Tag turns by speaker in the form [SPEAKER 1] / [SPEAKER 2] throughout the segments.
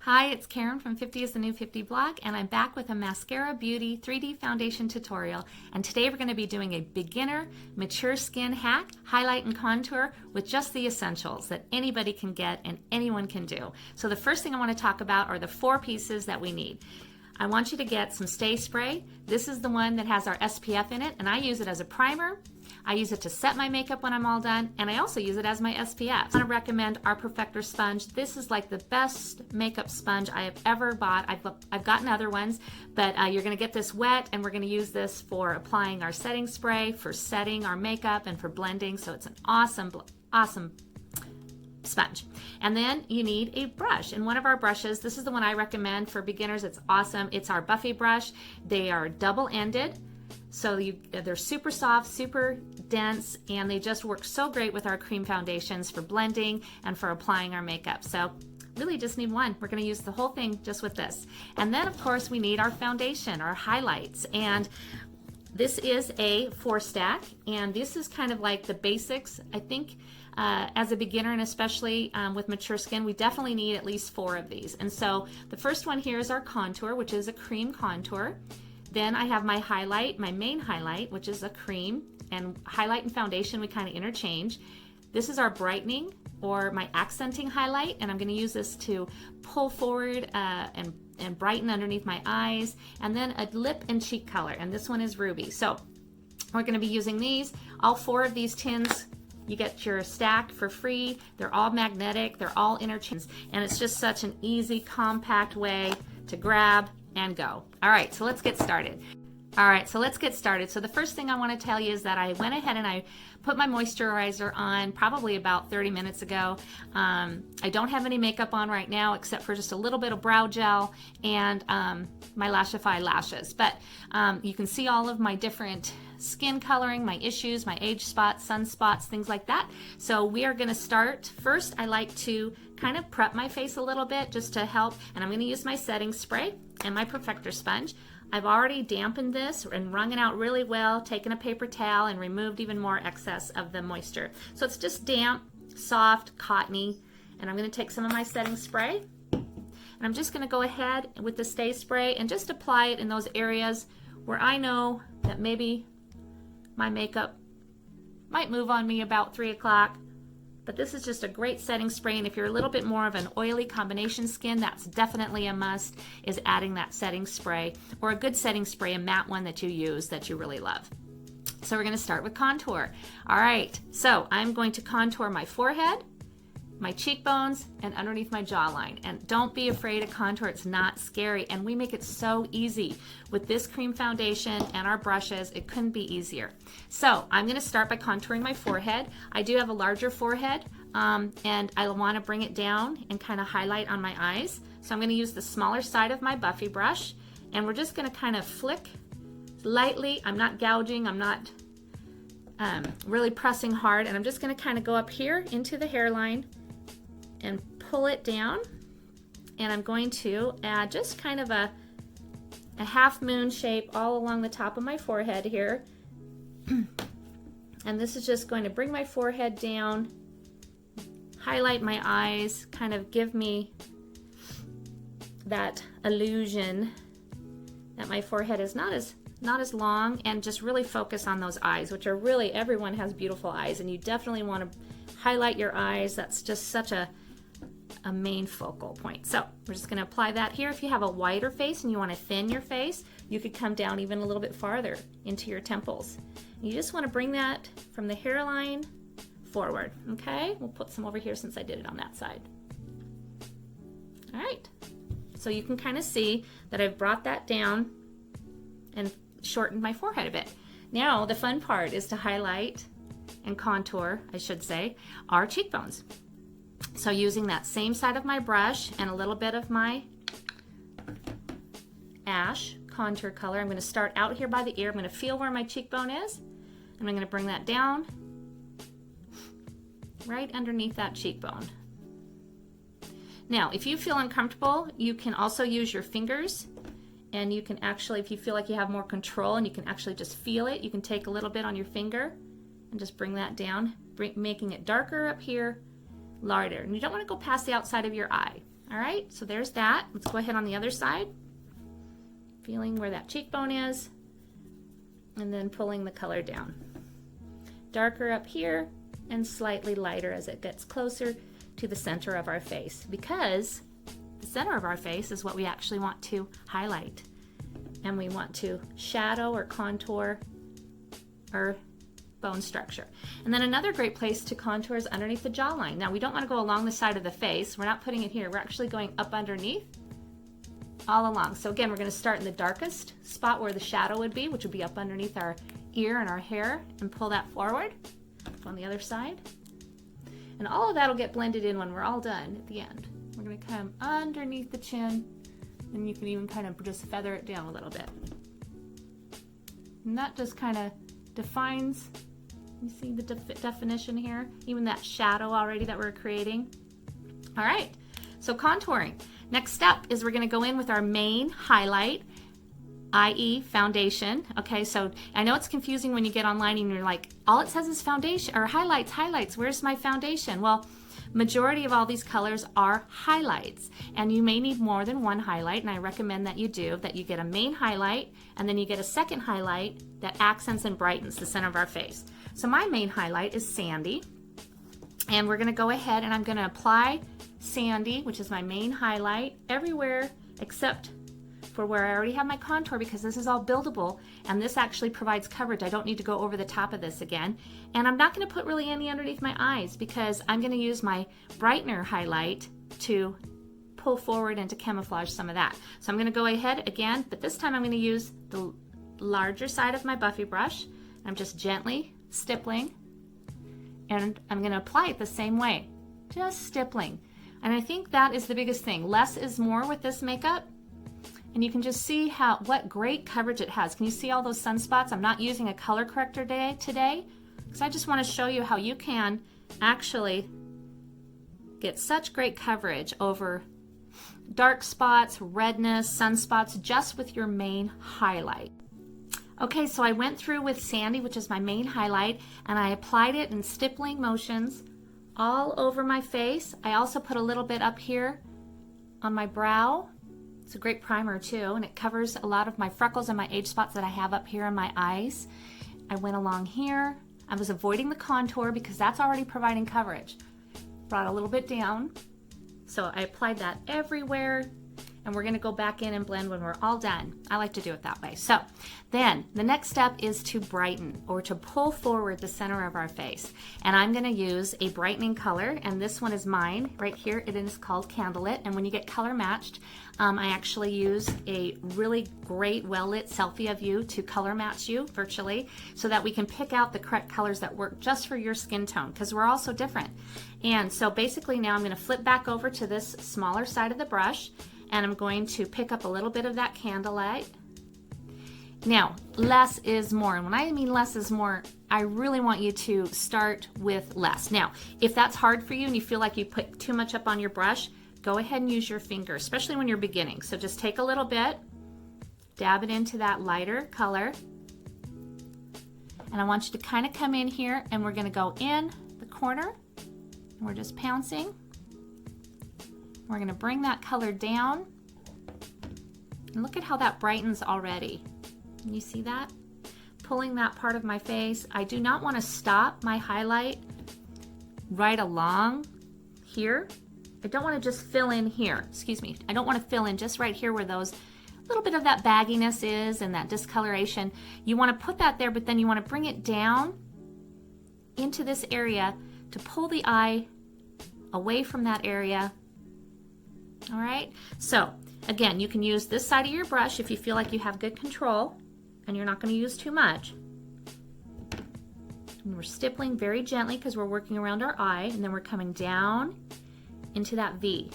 [SPEAKER 1] Hi, it's Karen from 50 is the New 50 blog, and I'm back with a Mascara Beauty 3D foundation tutorial. And today we're going to be doing a beginner, mature skin hack, highlight and contour with just the essentials that anybody can get and anyone can do. So the first thing I want to talk about are the 4 pieces that we need. I want you to get some Stay Spray. This is the one that has our SPF in it, and I use it as a primer. I use it to set my makeup when I'm all done, and I also use it as my SPF. I want to recommend our Perfector sponge. This is like the best makeup sponge I have ever bought. I've gotten other ones, but you're going to get this wet, and we're going to use this for applying our setting spray, for setting our makeup, and for blending. So it's an awesome sponge. And then you need a brush, and one of our brushes, this is the one I recommend for beginners. It's awesome. It's our Buffy brush. They are double-ended, so they're super soft, super dense, and they just work so great with our cream foundations for blending and for applying our makeup. So really just need one. We're going to use the whole thing just with this. And then of course we need our foundation, our highlights, and this is a 4-stack, and this is kind of like the basics. I think as a beginner, and especially with mature skin, we definitely need at least 4 of these. And so the first one here is our contour, which is a cream contour. Then I have my highlight, my main highlight, which is a cream, and highlight and foundation we kind of interchange. This is our brightening or my accenting highlight, and I'm going to use this to pull forward and brighten underneath my eyes. And then a lip and cheek color, and this one is Ruby. So we're going to be using these. All 4 of these tins, you get your stack for free. They're all magnetic, they're all interchangeable, and it's just such an easy, compact way to grab and go. All right, so let's get started. So the first thing I want to tell you is that I went ahead and I put my moisturizer on probably about 30 minutes ago. I don't have any makeup on right now except for just a little bit of brow gel and my Lashify lashes. But you can see all of my different skin coloring, my issues, my age spots, sunspots, things like that. So we are going to start. First, I like to kind of prep my face a little bit just to help, and I'm going to use my setting spray and my Perfector sponge. I've already dampened this and wrung it out really well, taken a paper towel and removed even more excess of the moisture. So it's just damp, soft, cottony, and I'm going to take some of my setting spray, and I'm just going to go ahead with the Stay Spray and just apply it in those areas where I know that maybe my makeup might move on me about 3 o'clock. But this is just a great setting spray, and if you're a little bit more of an oily combination skin, that's definitely a must, is adding that setting spray, or a good setting spray, a matte one that you use that you really love. So we're going to start with contour. All right, so I'm going to contour my forehead, my cheekbones, and underneath my jawline. And don't be afraid to contour, it's not scary, and we make it so easy. With this cream foundation and our brushes, it couldn't be easier. So I'm going to start by contouring my forehead. I do have a larger forehead, and I want to bring it down and kind of highlight on my eyes. So I'm going to use the smaller side of my Buffy brush, and we're just going to kind of flick lightly. I'm not gouging, I'm not really pressing hard, and I'm just going to kind of go up here into the hairline and pull it down, and I'm going to add just kind of a half moon shape all along the top of my forehead here. And this is just going to bring my forehead down, highlight my eyes, kind of give me that illusion that my forehead is not as long, and just really focus on those eyes, which are really, everyone has beautiful eyes, and you definitely want to highlight your eyes. That's just such a main focal point. So we're just going to apply that here. If you have a wider face and you want to thin your face, you could come down even a little bit farther into your temples. You just want to bring that from the hairline forward. Okay, we'll put some over here since I did it on that side. All right, so you can kind of see that I've brought that down and shortened my forehead a bit. Now the fun part is to highlight and contour, I should say, our cheekbones. So using that same side of my brush and a little bit of my ash contour color, I'm going to start out here by the ear. I'm going to feel where my cheekbone is, and I'm going to bring that down right underneath that cheekbone. Now, if you feel uncomfortable, you can also use your fingers, and you can actually, if you feel like you have more control and you can actually just feel it, you can take a little bit on your finger and just bring that down, making it darker up here, lighter. And you don't want to go past the outside of your eye. All right, so there's that. Let's go ahead on the other side. Feeling where that cheekbone is, and then pulling the color down. Darker up here and slightly lighter as it gets closer to the center of our face, because the center of our face is what we actually want to highlight, and we want to shadow or contour our bone structure. And then another great place to contour is underneath the jawline. Now we don't want to go along the side of the face. We're not putting it here. We're actually going up underneath, all along. So again, we're going to start in the darkest spot where the shadow would be, which would be up underneath our ear and our hair, and pull that forward. On the other side. And all of that will get blended in when we're all done at the end. We're going to come underneath the chin, and you can even kind of just feather it down a little bit. And that just kind of defines, you see the definition here, even that shadow already that we're creating. All right, so contouring. Next step is we're going to go in with our main highlight, i.e. foundation. Okay, so I know it's confusing when you get online and you're like, all it says is foundation or highlights. Where's my foundation? Well, majority of all these colors are highlights, and you may need more than one highlight, and I recommend that you do, that you get a main highlight and then you get a second highlight that accents and brightens the center of our face. So my main highlight is Sandy, and we're going to go ahead and I'm going to apply Sandy, which is my main highlight, everywhere except for where I already have my contour, because this is all buildable and this actually provides coverage. I don't need to go over the top of this again. And I'm not going to put really any underneath my eyes, because I'm going to use my brightener highlight to pull forward and to camouflage some of that. So I'm going to go ahead again, but this time I'm going to use the larger side of my Buffy brush. I'm just gently stippling, and I'm going to apply it the same way, just stippling. And I think that is the biggest thing. Less is more with this makeup. And you can just see what great coverage it has. Can you see all those sunspots? I'm not using a color corrector today, because I just want to show you how you can actually get such great coverage over dark spots, redness, sunspots, just with your main highlight. Okay, so I went through with Sandy, which is my main highlight, and I applied it in stippling motions all over my face. I also put a little bit up here on my brow. It's a great primer too, and it covers a lot of my freckles and my age spots that I have up here in my eyes. I went along here. I was avoiding the contour because that's already providing coverage. Brought a little bit down. So I applied that everywhere, and we're going to go back in and blend when we're all done. I like to do it that way. So then the next step is to brighten, or to pull forward the center of our face. And I'm going to use a brightening color, and this one is mine right here. It is called Candlelit, and when you get color matched, I actually use a really great well-lit selfie of you to color match you virtually, so that we can pick out the correct colors that work just for your skin tone, because we're all so different. And so basically now I'm going to flip back over to this smaller side of the brush, and I'm going to pick up a little bit of that Candlelight. Now, less is more, and when I mean less is more, I really want you to start with less. Now, if that's hard for you and you feel like you put too much up on your brush, go ahead and use your finger, especially when you're beginning. So just take a little bit, dab it into that lighter color, and I want you to kind of come in here, and we're going to go in the corner, and we're just pouncing. We're going to bring that color down, and look at how that brightens already. Can you see that? Pulling that part of my face. I do not want to stop my highlight right along here. I don't want to just fill in here. Excuse me. I don't want to fill in just right here where those little bit of that bagginess is and that discoloration. You want to put that there, but then you want to bring it down into this area to pull the eye away from that area. All right, so again, you can use this side of your brush if you feel like you have good control and you're not going to use too much. And we're stippling very gently because we're working around our eye, and then we're coming down into that V,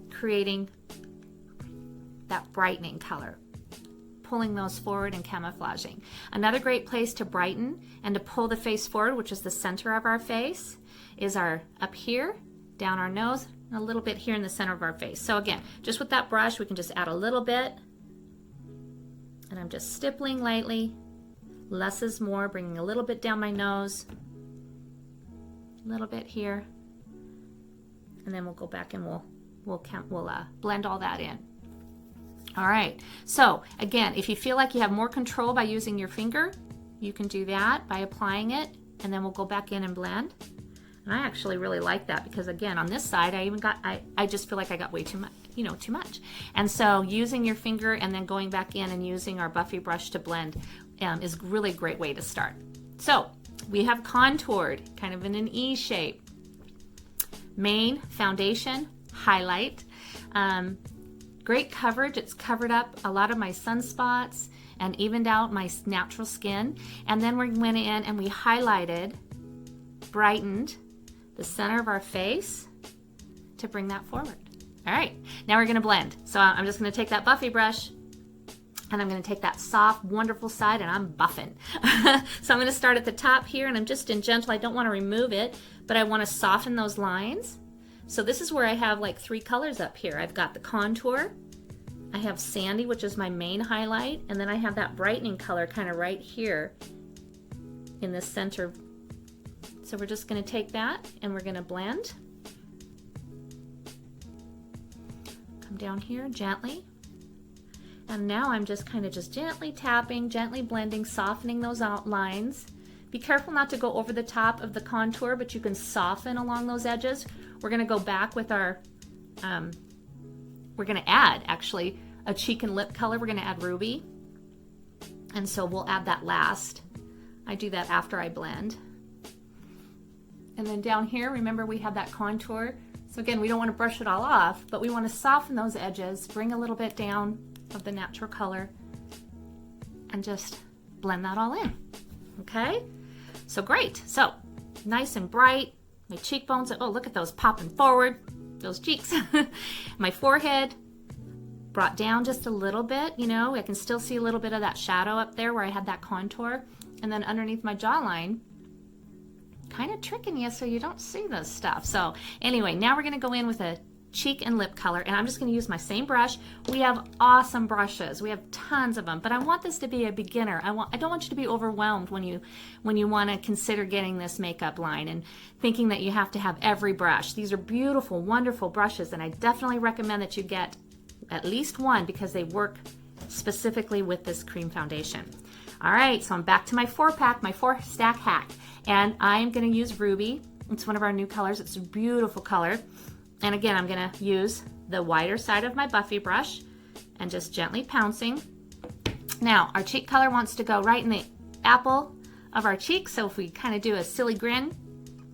[SPEAKER 1] creating that brightening color, pulling those forward and camouflaging. Another great place to brighten and to pull the face forward, which is the center of our face, is our up here, down our nose, and a little bit here in the center of our face. So again, just with that brush, we can just add a little bit, and I'm just stippling lightly. Less is more, bringing a little bit down my nose, a little bit here, And then we'll go back and we'll blend all that in. All right, so again, if you feel like you have more control by using your finger, you can do that by applying it, and then we'll go back in and blend. And I actually really like that because again, on this side, I just feel like I got way too much, too much. And so using your finger and then going back in and using our Buffy brush to blend is really a great way to start. So we have contoured kind of in an E shape. Main, foundation, highlight. Great coverage. It's covered up a lot of my sunspots and evened out my natural skin. And then we went in and we highlighted, brightened the center of our face to bring that forward. All right, now we're gonna blend. So I'm just gonna take that Buffy brush and I'm gonna take that soft, wonderful side and I'm buffing. So I'm gonna start at the top here and I'm just in gentle. I don't wanna remove it, but I wanna soften those lines. So this is where I have like 3 colors up here. I've got the contour, I have sandy, which is my main highlight, and then I have that brightening color kind of right here in the center. So we're just gonna take that and we're gonna blend. Come down here gently. And now I'm just kind of just gently tapping, gently blending, softening those outlines. Be careful not to go over the top of the contour, but you can soften along those edges. We're gonna go back with our, we're gonna add actually a cheek and lip color. We're gonna add ruby. And so we'll add that last. I do that after I blend. And then down here, remember we have that contour. So again, we don't wanna brush it all off, but we wanna soften those edges, bring a little bit down of the natural color, and just blend that all in, okay? So great, so nice and bright. My cheekbones, oh, look at those popping forward, those cheeks. My forehead brought down just a little bit, I can still see a little bit of that shadow up there where I had that contour. And then underneath my jawline, kind of tricking you so you don't see this stuff. So anyway, now we're gonna go in with a cheek and lip color, and I'm just gonna use my same brush. We have awesome brushes. We have tons of them, but I want this to be a beginner. I don't want you to be overwhelmed when you wanna consider getting this makeup line and thinking that you have to have every brush. These are beautiful, wonderful brushes, and I definitely recommend that you get at least one because they work specifically with this cream foundation. All right, so I'm back to my 4-pack, my 4-stack HAC, and I'm gonna use Ruby. It's one of our new colors. It's a beautiful color. And again, I'm gonna use the wider side of my Buffy brush and just gently pouncing. Now, our cheek color wants to go right in the apple of our cheek, so if we kind of do a silly grin,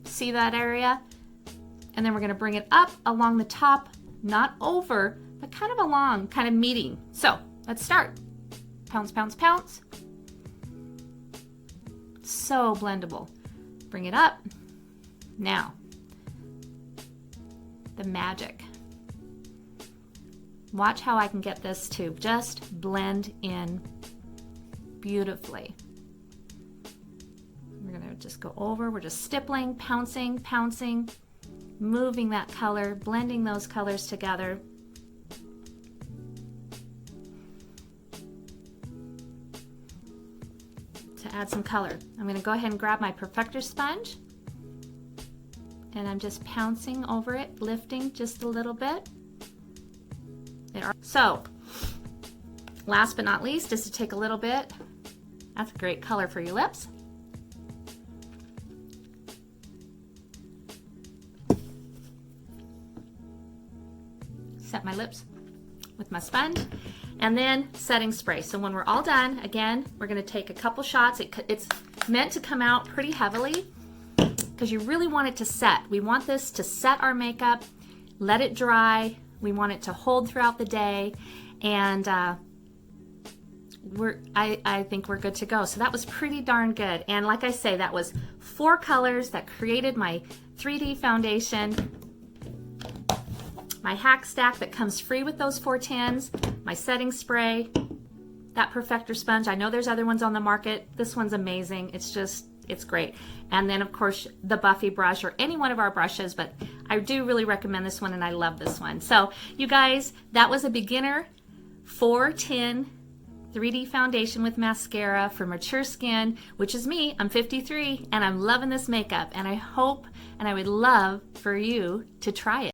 [SPEAKER 1] see that area? And then we're gonna bring it up along the top, not over, but kind of along, kind of meeting. So, let's start. Pounce, pounce, pounce. So blendable. Bring it up. Now, the magic. Watch how I can get this to just blend in beautifully. We're gonna just go over, we're just stippling, pouncing, pouncing, moving that color, blending those colors together. To add some color, I'm gonna go ahead and grab my perfector sponge, and I'm just pouncing over it, lifting just a little bit. So, last but not least is to take a little bit, that's a great color for your lips. Set my lips with my sponge, and then setting spray. So when we're all done, again, we're gonna take a couple shots. It's meant to come out pretty heavily, because you really want it to set. We want this to set our makeup, let it dry. We want it to hold throughout the day, and I think we're good to go. So that was pretty darn good. And like I say, that was 4 colors that created my 3D foundation, my HAC stack that comes free with those 4 tins, my setting spray, that perfector sponge. I know there's other ones on the market. This one's amazing. It's great. And then of course the Buffy brush, or any one of our brushes, but I do really recommend this one, and I love this one. So you guys, that was a beginner 4-tin 3D foundation with mascara for mature skin, which is me. I'm 53 and I'm loving this makeup, and I hope and I would love for you to try it.